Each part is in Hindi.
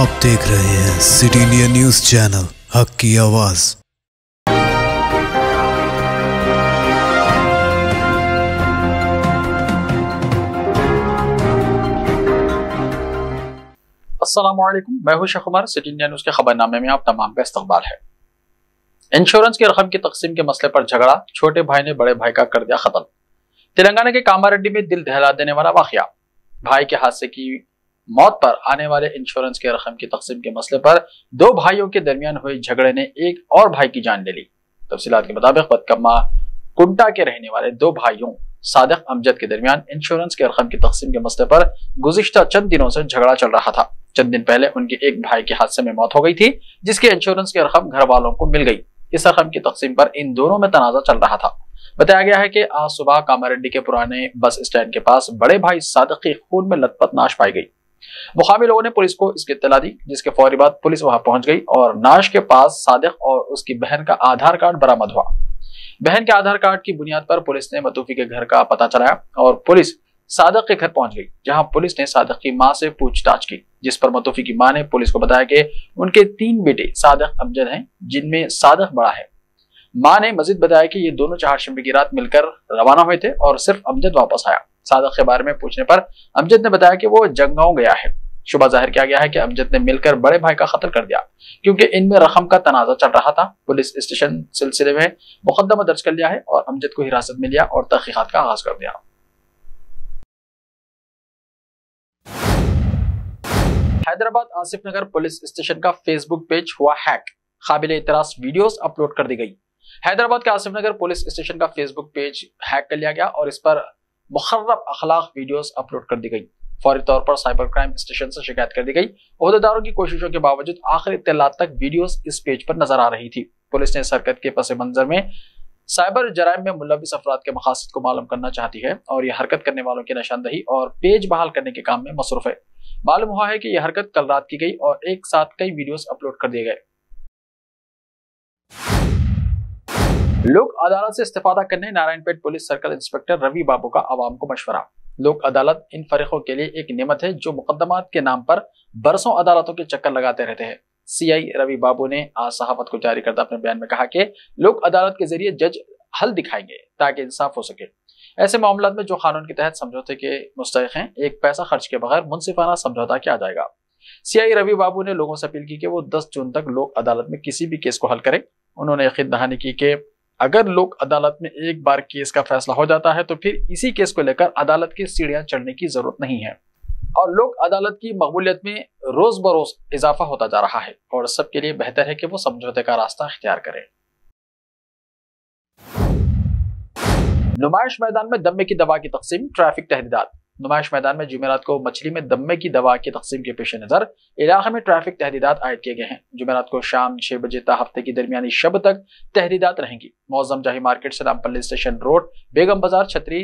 आप देख रहे हैं सिटी इंडिया न्यूज चैनल, हक की आवाज। अस्सलाम वालेकुम, मैं हूं Sheikh Umar. City India news के खबरनामे में आप तमाम का इस्तकबाल है। इंश्योरेंस की रकम की तकसीम के मसले पर झगड़ा, छोटे भाई ने बड़े भाई का कर दिया कत्ल। तेलंगाना के कामारेड्डी में दिल दहला देने वाला वाकया। भाई के हादसे की मौत पर आने वाले इंश्योरेंस की रकम की तकसीम के मसले पर दो भाइयों के दरमियान हुए झगड़े ने एक और भाई की जान ले ली। तफसीलात के मुताबिक बदकम्मा कुंटा के रहने वाले दो भाइयों सादिक अमजद के दरमियान इंश्योरेंस के रकम की तकसीम के मसले पर गुज़िश्ता चंद दिनों से झगड़ा चल रहा था। चंद दिन पहले उनके एक भाई के हादसे में मौत हो गई थी, जिसके इंश्योरेंस की रकम घर वालों को मिल गई। इस रकम की तकसीम पर इन दोनों में तनाजा चल रहा था। बताया गया है कि आज सुबह कामारेड्डी के पुराने बस स्टैंड के पास बड़े भाई सादिक की खून में लथपथ नाश पाई गई। मुकामी लोगों ने पुलिस को इसकी इत्तला दी, जिसके फौरी बाद पुलिस वहां पहुंच गई और नाश के पास सादिक और उसकी बहन का आधार कार्ड बरामद हुआ। बहन के आधार कार्ड की बुनियाद पर पुलिस ने मतूफी के घर का पता चलाया और पुलिस सादिक के घर पहुंच गई, जहां पुलिस ने सादिक की मां से पूछताछ की, जिस पर मतूफी की मां ने पुलिस को बताया कि उनके 3 बेटे सादिक अमजद हैं, जिनमें सादिक बड़ा है। मां ने मजीद बताया कि ये दोनों चारशंबे की रात मिलकर रवाना हुए थे और सिर्फ अमजद वापस आया। सादिक के बारे में पूछने पर अमजद ने बताया कि वो जंगांव गया है। शुबा जाहिर किया गया है कि अमजद ने मिलकर बड़े भाई का कत्ल कर दिया, क्योंकि इनमें रकम का तनाजा चल रहा था। पुलिस स्टेशन सिलसिले में मुकदमा दर्ज कर लिया है और अमजद को हिरासत में लिया और तहकीकात का आगाज कर दिया। हैदराबाद आसिफ नगर पुलिस स्टेशन का फेसबुक पेज हुआ हैक, काबिले इतराज वीडियोस अपलोड कर दी गई। हैदराबाद के आसिफ नगर पुलिस स्टेशन का फेसबुक पेज हैक कर लिया गया और इस पर मुखर्रब अखलाक वीडियोस अपलोड कर दी गई। फौरी तौर पर साइबर क्राइम स्टेशन से शिकायत कर दी गई। ओहदेदारों की कोशिशों के बावजूद आखिरी इत्तलात तक वीडियोस इस पेज पर नजर आ रही थी। पुलिस ने इस हरकत के पस मंजर में साइबर जराइम में मुलविस अफराद के मकासद को मालूम करना चाहती है और यह हरकत करने वालों की निशानदही और पेज बहाल करने के काम में मसरूफ है। मालूम हुआ है कि यह हरकत कल रात की गई और एक साथ कई वीडियोस अपलोड कर दिए गए। लोक अदालत से इस्तीफा करने Narayanpet police circle inspector Ravi Babu का आवाम को मशवरा। लोक अदालत इन फरीकों के लिए एक नेमत है जो मुकदमात के नाम पर बरसों अदालतों के चक्कर लगाते रहते हैं। सीआई रवि बाबू ने आज सहाफत को जारी करते अपने बयान में कहा कि लोक अदालत के जरिए जज हल दिखाएंगे ताकि इंसाफ हो सके। ऐसे मामलों में जो कानून के तहत समझौते के मुस्तहिक हैं, एक पैसा खर्च के बगैर मुंसिफाना समझौता किया जाएगा। सीआई रवि बाबू ने लोगों से अपील की कि वो 10 जून तक लोक अदालत में किसी भी केस को हल करें। उन्होंने यकीन दहानी की कि अगर लोक अदालत में एक बार केस का फैसला हो जाता है तो फिर इसी केस को लेकर अदालत की सीढ़ियां चढ़ने की जरूरत नहीं है और लोक अदालत की मकबूलियत में रोज बरोज इजाफा होता जा रहा है और सबके लिए बेहतर है कि वो समझौते का रास्ता इख्तियार करें। नुमाइश मैदान में दम्मे की दवा की तकसीम, ट्रैफिक तहदीदात। नुमाइश मैदान में जुमेरात को मछली में दम्मे की दवा की तकसीम के पेश नजर इलाके में ट्रैफिक तहदीदात आयद किए गए हैं। जुमेरात को शाम 6 बजे ता हफ्ते की दरमियानी शब तक तहदीदात रहेंगी। मौजम जाही मार्केट से रामपल्ली स्टेशन रोड, बेगम बाजार, छतरी,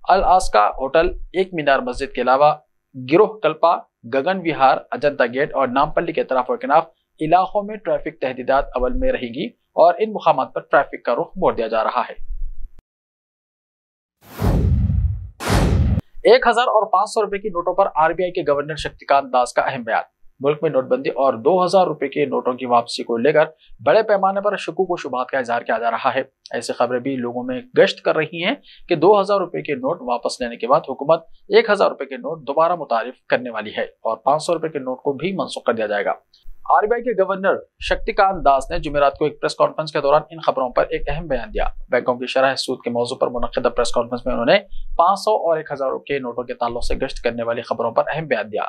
अल आस्का होटल, एक मीनार मस्जिद के अलावा गिरोह कल्पा, गगन विहार, अजंता गेट और नामपल्ली के तरफ वकनाफ इलाकों में ट्रैफिक तहदीदात अमल में रहेगी और इन मुकामात पर ट्रैफिक का रुख मोड़ दिया जा रहा है। 1000 और 500 रुपए की नोटों पर आरबीआई के गवर्नर शक्तिकांत दास का अहम बयान। मुल्क में नोटबंदी और 2000 रुपए के नोटों की वापसी को लेकर बड़े पैमाने पर शुकूक व शुबहात का इजहार किया जा रहा है। ऐसी खबरें भी लोगों में गश्त कर रही हैं कि 2000 रुपए के नोट वापस लेने के बाद हुकूमत 1000 रुपए के नोट दोबारा मुतारिफ करने वाली है और 500 रुपए के नोट को भी मनसूख कर दिया जाएगा। आरबीआई के गवर्नर शक्तिकांत दास ने जुमेरात को एक प्रेस कॉन्फ्रेंस के दौरान इन खबरों पर एक अहम बयान दिया। बैंकों की शरह सूद के मौजू पर मुनक्किदा प्रेस कॉन्फ्रेंस में उन्होंने 500 और 1000 के नोटों के ताल्लुक से गश्त करने वाली खबरों पर अहम बयान दिया।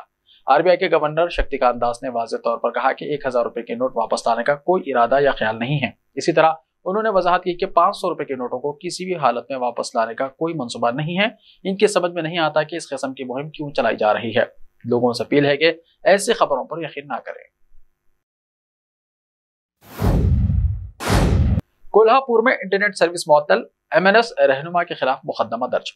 आरबीआई के गवर्नर शक्तिकांत दास ने वाज़ेह तौर पर कहा कि 1000 रुपए के नोट वापस लाने का कोई इरादा या ख्याल नहीं है। इसी तरह उन्होंने वजाहत की कि 500 रुपए के नोटों को किसी भी हालत में वापस लाने का कोई मंसूबा नहीं है। इनकी समझ में नहीं आता कि इस किस्म की मुहिम क्यों चलाई जा रही है। लोगों से अपील है कि ऐसी खबरों पर यकीन न करें। कोल्हापुर में इंटरनेट सर्विस मुअत्तल, एमएनएस रहनुमा के खिलाफ मुकदमा दर्ज।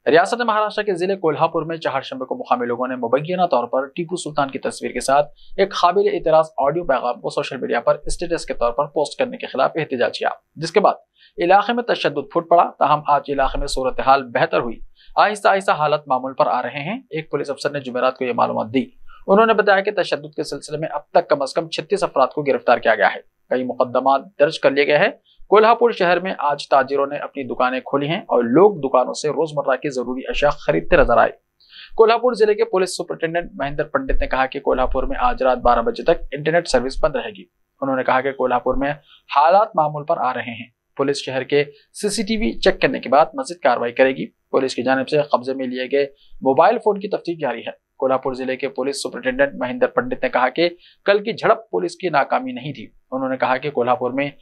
रियासत महाराष्ट्र के जिले कोल्हापुर में चारशंबे को मुकामी लोगों ने मुबैना तौर पर टीपू सुल्तान की तस्वीर के साथ एक काबिल इतराज ऑडियो पैगाम को सोशल मीडिया पर स्टेटस के तौर पर पोस्ट करने के खिलाफ एहतजाज किया, जिसके बाद इलाके में तशद्दुद फूट पड़ा। ताहम आज इलाके में सूरत हाल बेहतर हुई, आहिस्ता आहिस्ता हालत मामूल पर आ रहे हैं। एक पुलिस अफसर ने जुमेरात को यह मालूमात दी। उन्होंने बताया कि तशद्दुद के सिलसिले में अब तक कम से कम 36 अफराद को गिरफ्तार किया गया है। कई मुकदमा दर्ज कर लिए गए हैं। कोल्हापुर शहर में आज ताजिरों ने अपनी दुकानें खोली हैं और लोग दुकानों से रोजमर्रा की जरूरी अशिया खरीदते नजर आए। कोल्हापुर जिले के पुलिस सुपरिटेंडेंट महेंद्र पंडित ने कहा कि कोल्हापुर में आज रात 12 बजे तक इंटरनेट सर्विस बंद रहेगी। उन्होंने कहा कि कोल्हापुर में हालात मामूल पर आ रहे हैं। पुलिस शहर के सीसीटीवी चेक करने के बाद मजीद कार्रवाई करेगी। पुलिस की जानिब से कब्जे में लिए गए मोबाइल फोन की तफ्तीश जारी है। कोल्हापुर जिले के पुलिस सुपरिटेंडेंट महेंद्र पंडित ने कहा कि कल की झड़प पुलिस की नाकामी नहीं थी। उन्होंने कहा कि कोल्हापुर में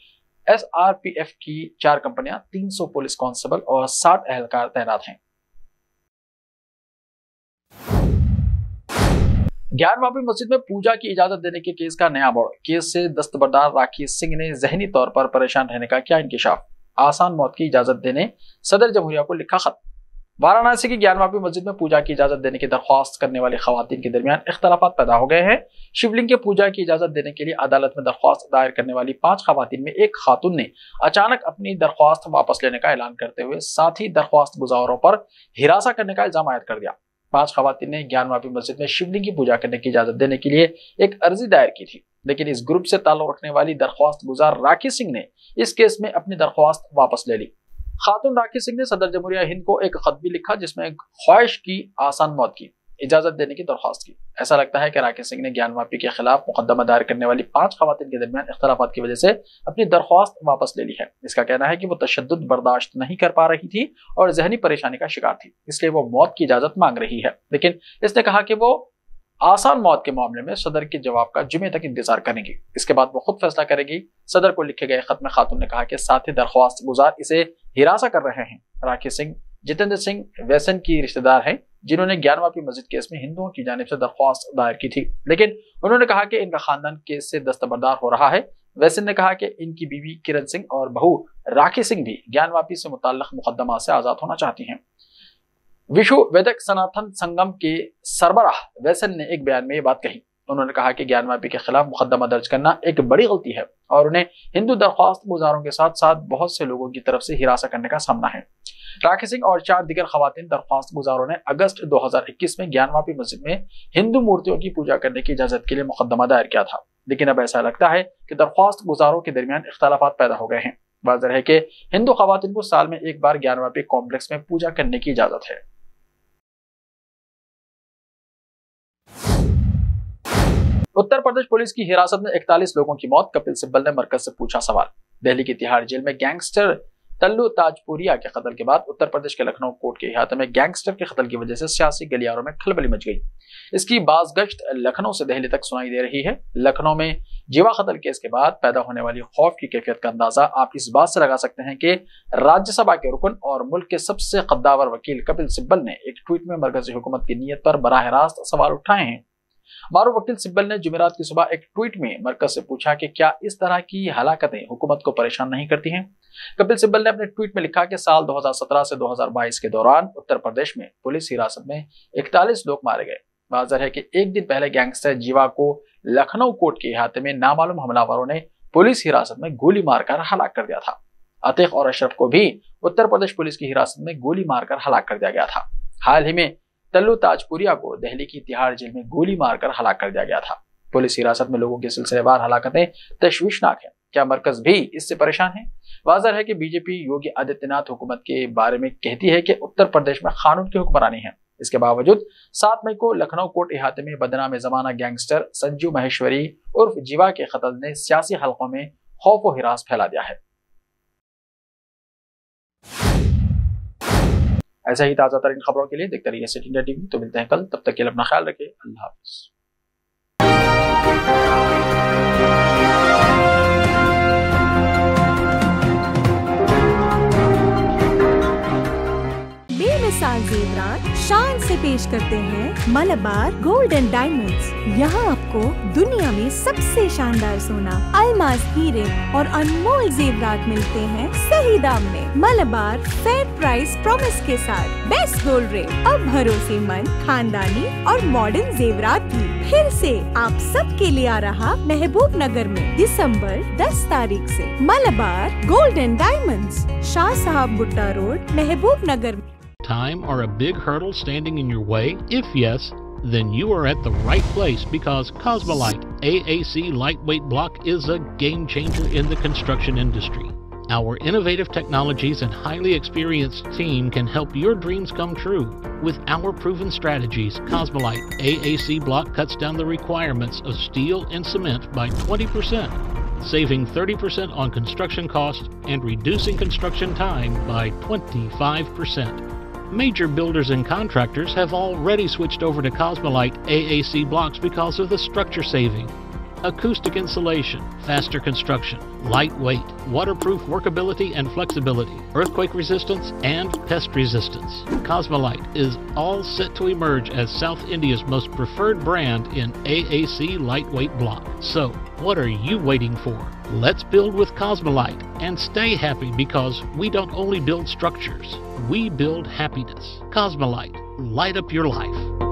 SRPF की 4 कंपनियां, 300 पुलिस कांस्टेबल और 60 एहलकार तैनात हैं। ज्ञानवापी मस्जिद में पूजा की इजाजत देने के केस का नया मोड़। केस से दस्तबरदार राखी सिंह ने जहनी तौर पर परेशान रहने का किया इंकिशाफ। आसान मौत की इजाजत देने सदर जमहूरिया को लिखा खत। वाराणसी की ज्ञानवापी मस्जिद में पूजा की इजाजत देने की दरख्वास्त करने वाली खवातीन के दरमियान इख्तलाफात पैदा हो गए हैं। शिवलिंग के पूजा की इजाजत देने के लिए अदालत में दरख्वास्त दायर करने वाली 5 खवातीन में एक खातून ने अचानक अपनी दरख्वास्त वापस लेने का ऐलान करते हुए साथ ही दरख्वास्त गुजारों पर हिरासा करने का इल्जाम आयद कर दिया। 5 खवातीन ने ज्ञानवापी मस्जिद में शिवलिंग की पूजा करने की इजाजत देने के लिए एक अर्जी दायर की थी, लेकिन इस ग्रुप से ताल्लुक रखने वाली दरख्वास्त गुजार राखी सिंह ने इस केस में अपनी दरख्वास्त वापस ले ली। खातून राखी सिंह ने सदर जमहूरिया हिंद को एक खत भी लिखा जिसमें ख्वाहिश की आसान मौत की इजाजत देने की दरख्वास्त की। ऐसा लगता है कि राखी सिंह ने ज्ञानवापी के खिलाफ मुकदमा दायर करने वाली 5 खवातीन के दरमियान इख्तलाफात की वजह से अपनी दरख्वास्त वापस ले ली है। इसका कहना है कि वो तशद्दुद बर्दाश्त नहीं कर पा रही थी और जहनी परेशानी का शिकार थी, इसलिए वो मौत की इजाजत मांग रही है। लेकिन इसने कहा कि वो आसान मौत के मामले में सदर के जवाब का जुमे तक इंतजार करेंगी, इसके बाद वो खुद फैसला करेगी। सदर को लिखे गए खत में खातून ने कहा कि साथ ही दरख्वास्त गुजार इसे हिरासा कर रहे हैं। राखी सिंह जितेंद्र सिंह वैसन की रिश्तेदार हैं, जिन्होंने ज्ञानवापी मस्जिद केस में हिंदुओं की जानिब से दरख्वास्त दायर की थी, लेकिन उन्होंने कहा कि इनका खानदान केस से दस्तबरदार हो रहा है। वैसन ने कहा कि इनकी बीवी किरण सिंह और बहू राखी सिंह भी ज्ञानवापी से मुताल्लिक मुकदमा से आजाद होना चाहती हैं। विश्व वैदिक सनातन संगम के सरबराह वैसन ने एक बयान में ये बात कही। उन्होंने कहा कि ज्ञानवापी के खिलाफ मुकदमा दर्ज करना एक बड़ी गलती है और उन्हें हिंदू दरख्वास्त गुजारों के साथ साथ बहुत से लोगों की तरफ से हिरासा करने का सामना है। राखी सिंह और 4 दीगर खवातीन दरख्वास्त गुजारों ने अगस्त 2021 में ज्ञानवापी मस्जिद में हिंदू मूर्तियों की पूजा करने की इजाजत के लिए मुकदमा दायर किया था, लेकिन अब ऐसा लगता है कि दरख्वास्त गुजारों के दरमियान इख्तलाफात पैदा हो गए हैं। वाज़ेह है कि हिंदू खवातीन को साल में एक बार ज्ञानवापी कॉम्प्लेक्स में पूजा करने की इजाजत है। उत्तर प्रदेश पुलिस की हिरासत में 41 लोगों की मौत। कपिल सिब्बल ने मरकज से पूछा सवाल। दिल्ली की तिहाड़ जेल में गैंगस्टर तल्लू ताजपुरिया के कत्ल के बाद उत्तर प्रदेश के लखनऊ कोर्ट के इहाते में गैंगस्टर के कत्ल की वजह से सियासी गलियारों में खलबली मच गई। इसकी बाज़गश्त लखनऊ से दिल्ली तक सुनाई दे रही है। लखनऊ में जीवा कत्ल केस के बाद पैदा होने वाली खौफ की कैफियत का अंदाजा आप इस बात से लगा सकते हैं कि राज्यसभा के रुकन और मुल्क के सबसे कद्दावर वकील कपिल सिब्बल ने एक ट्वीट में मरकजी हुकूमत की नीयत पर बराह रास्त सवाल उठाए हैं। मारूफ वकील सिब्बल ने जुमेरात की सुबह एक ट्वीट में मरकज से पूछा कि क्या इस तरह की हलाकतें हुकूमत को परेशान नहीं करती हैं। कपिल सिब्बल ने अपने ट्वीट में लिखा कि साल 2017 से 2022 के दौरान उत्तर प्रदेश में पुलिस हिरासत में 41 लोग मारे गए। वाज़ेह है कि एक दिन पहले गैंगस्टर जीवा को लखनऊ कोर्ट के इहाते में नामालूम हमलावरों ने पुलिस हिरासत में गोली मारकर हलाक कर दिया था। अतीक और अशरफ को भी उत्तर प्रदेश पुलिस की हिरासत में गोली मारकर हलाक कर दिया गया था। हाल ही में तल्लू ताजपुरिया को दिल्ली की तिहाड़ जेल में गोली मारकर हलाक कर दिया गया था। पुलिस हिरासत में लोगों की सिलसिलेवार हलाकतें तशवीशनाक हैं। क्या मरकज भी इससे परेशान है? वाज़ेह है कि बीजेपी योगी आदित्यनाथ हुकूमत के बारे में कहती है कि उत्तर प्रदेश में कानून की हुक्मरानी है। इसके बावजूद 7 मई को लखनऊ कोर्ट इहाते में बदनाम जमाना गैंगस्टर संजू महेश्वरी उर्फ जीवा के कत्ल ने सियासी हलकों में खौफ व हिरास फैला दिया है। ऐसा ही ताज़ा तरीन खबरों के लिए देखते रहिए सिटी इंडिया टीवी। तो मिलते हैं कल, तब तक के लिए अपना ख्याल रखिए। अल्लाह हाफ़िज़। बेमिसाल जेवरात शान से पेश करते हैं मलबार गोल्ड एंड डायमंड्स। यहाँ आपको दुनिया में सबसे शानदार सोना, अलमास, हीरे और अनमोल जेवरात मिलते हैं सही दाम में। मलबार फेयर प्राइस प्रॉमिस के साथ बेस्ट गोल्ड रेट। अब भरोसेमंद, खानदानी और मॉडर्न जेवरात की फिर से आप सबके लिए आ रहा महबूब नगर में दिसंबर 10 तारीख से। Malabar gold and diamonds, Shah साहब भुट्टा road, Mehboob Nagar. Time or a big hurdle standing in your way? If yes, then you are at the right place, because Cosmolite AAC lightweight block is a game changer in the construction industry. Our innovative technologies and highly experienced team can help your dreams come true. With our proven strategies, Cosmolite AAC block cuts down the requirements of steel and cement by 20%, saving 30% on construction costs and reducing construction time by 25%. Major builders and contractors have already switched over to Cosmolite AAC blocks because of the structure saving, acoustic insulation, faster construction, lightweight, waterproof workability and flexibility, earthquake resistance, and pest resistance. Cosmolite is all set to emerge as South India's most preferred brand in AAC lightweight block. So, what are you waiting for? Let's build with Cosmolite and stay happy, because we don't only build structures, we build happiness. Cosmolite, light up your life.